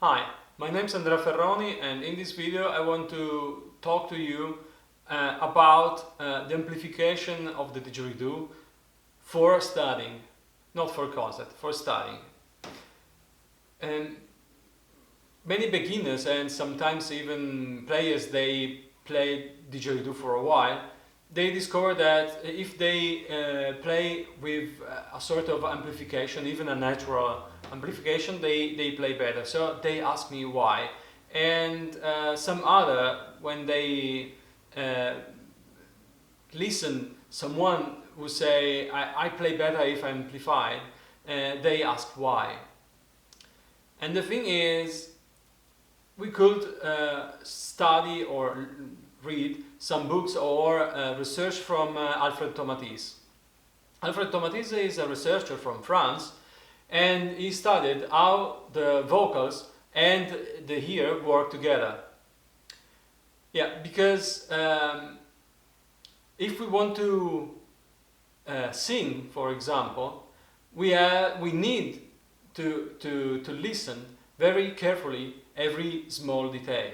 Hi, my name is Andrea Ferroni, and in this video I want to talk to you about the amplification of the didgeridoo for studying, not for concert, for studying. And many beginners and sometimes even players, they play didgeridoo for a while, they discover that if they play with a sort of amplification, even a natural amplification, they play better. So they ask me why. And some other, when they listen someone who say, I play better if I amplify, they ask why. And the thing is, we could study or read some books or research from Alfred Tomatis. Alfred Tomatis is a researcher from France, and he studied how the vocals and the ear work together. Yeah, because if we want to sing, for example, we need to listen very carefully every small detail.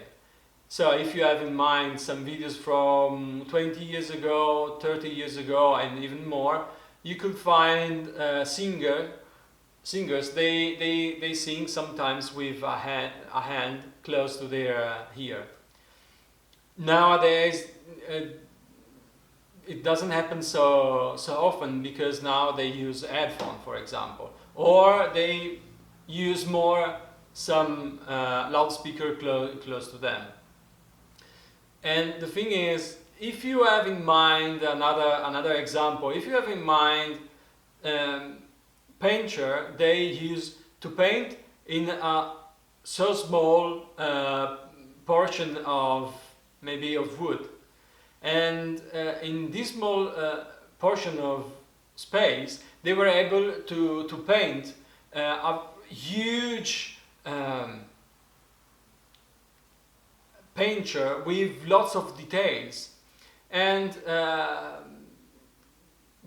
So if you have in mind some videos from 20 years ago, 30 years ago, and even more, you could find singers, they sing sometimes with a hand close to their ear. Nowadays, it doesn't happen so often, because now they use headphone, for example, or they use more some loudspeaker close to them. And the thing is, if you have in mind another example, if you have in mind painter, they use to paint in a so small portion of maybe of wood, and in this small portion of space they were able to paint a huge painter with lots of details, and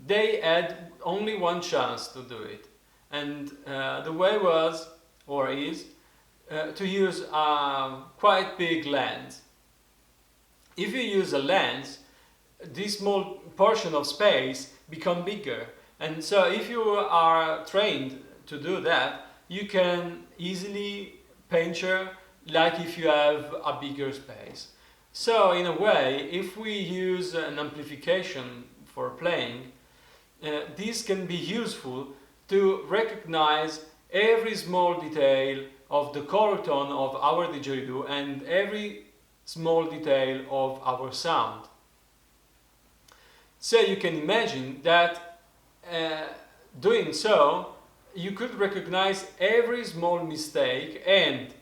they had only one chance to do it, and the way was, or is, to use a quite big lens. If you use a lens, this small portion of space become bigger, and so if you are trained to do that, you can easily painter like if you have a bigger space. So in a way, if we use an amplification for playing, this can be useful to recognize every small detail of the color tone of our didgeridoo and every small detail of our sound. So you can imagine that doing so, you could recognize every small mistake, and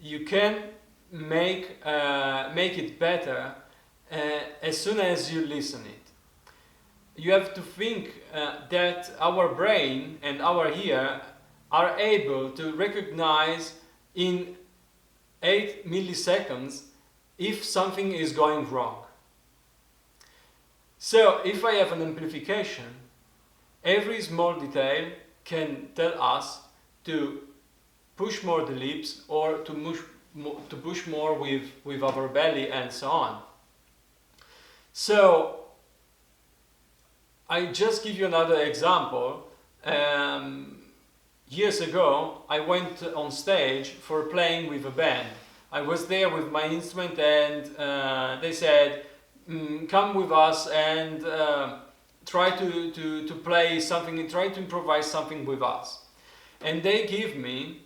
you can make it better as soon as you listen it. You have to think that our brain and our ear are able to recognize in 8 milliseconds if something is going wrong. So if I have an amplification, every small detail can tell us to push more the lips, or to push more with our belly, and so on. So I just give you another example. Years ago I went on stage for playing with a band. I was there with my instrument, and they said, come with us and try to play something, try to improvise something with us. And they give me,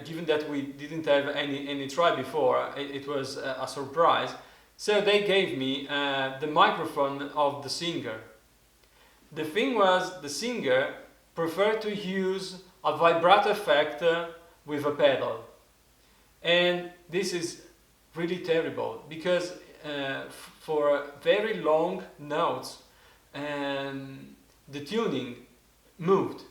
given that we didn't have any try before, it was a surprise. So they gave me the microphone of the singer. The thing was, the singer preferred to use a vibrato effect with a pedal. And this is really terrible, because for very long notes the tuning moved.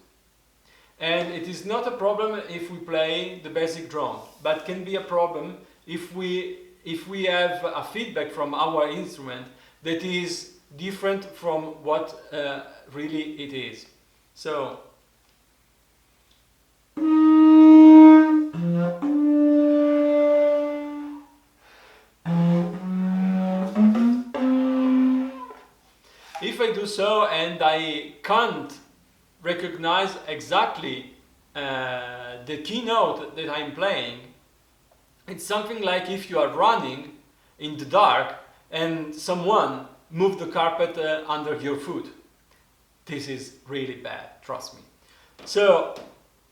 And it is not a problem if we play the basic drum, but can be a problem if we have a feedback from our instrument that is different from what really it is. So do so and I can't recognize exactly the keynote that I'm playing, it's something like if you are running in the dark and someone moved the carpet under your foot. This is really bad, trust me. So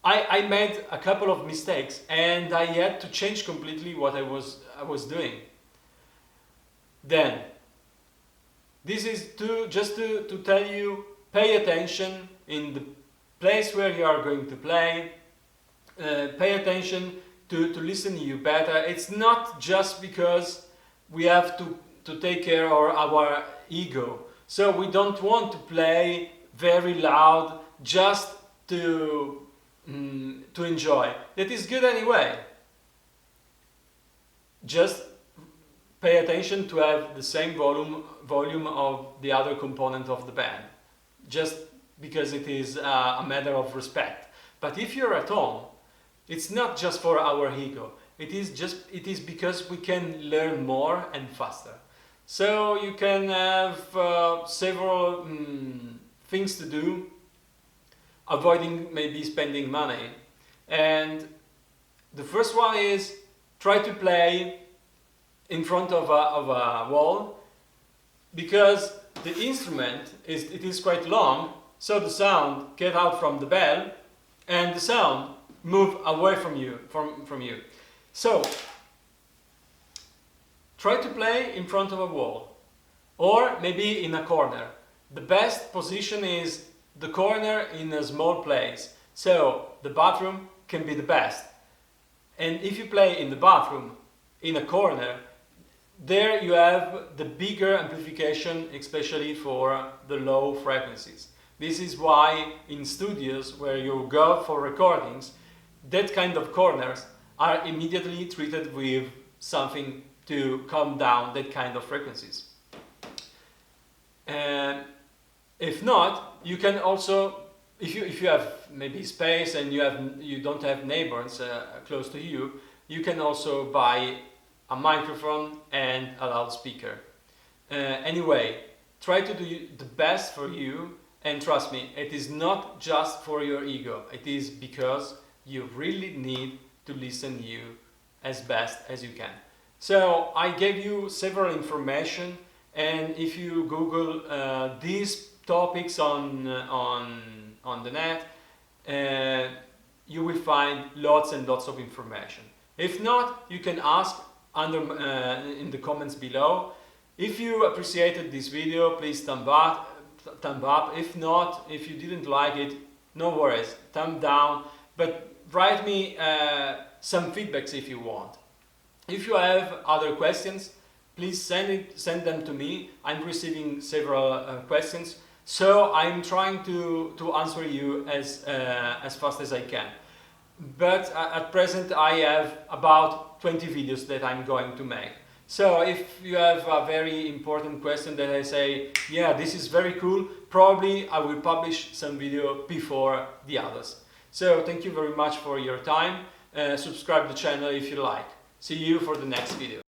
I made a couple of mistakes and I had to change completely what I was doing. Then, this is just to tell you, pay attention in the place where you are going to play, pay attention to listen to you better. It's not just because we have to take care of our ego. So we don't want to play very loud just to enjoy. That is good anyway. Just pay attention to have the same volume of the other component of the band, just because it is a matter of respect. But if you're at home, it's not just for our ego. It is because we can learn more and faster. So you can have several things to do, avoiding maybe spending money. And the first one is try to play in front of a wall, because the instrument is quite long, so the sound get out from the bell and the sound move away from you. So try to play in front of a wall or maybe in a corner. The best position is the corner in a small place, so the bathroom can be the best. And if you play in the bathroom in a corner, there you have the bigger amplification, especially for the low frequencies. This is why in studios where you go for recordings, that kind of corners are immediately treated with something to calm down that kind of frequencies. And if not, you can also, if you have maybe space and you don't have neighbors close to you, you can also buy a microphone and a loudspeaker. Anyway, try to do the best for you, and trust me, it is not just for your ego. It is because you really need to listen to you as best as you can. So I gave you several information, and if you Google these topics on the net, you will find lots and lots of information. If not, you can ask in the comments below. If you appreciated this video, please thumb up. If not, if you didn't like it, no worries, thumb down, but write me some feedbacks if you want. If you have other questions, please send them to me. I'm receiving several questions, so I'm trying to answer you as fast as I can. But at present I have about 20 videos that I'm going to make. So if you have a very important question that I say, yeah, this is very cool, probably I will publish some video before the others. So thank you very much for your time. Subscribe to the channel if you like. See you for the next video.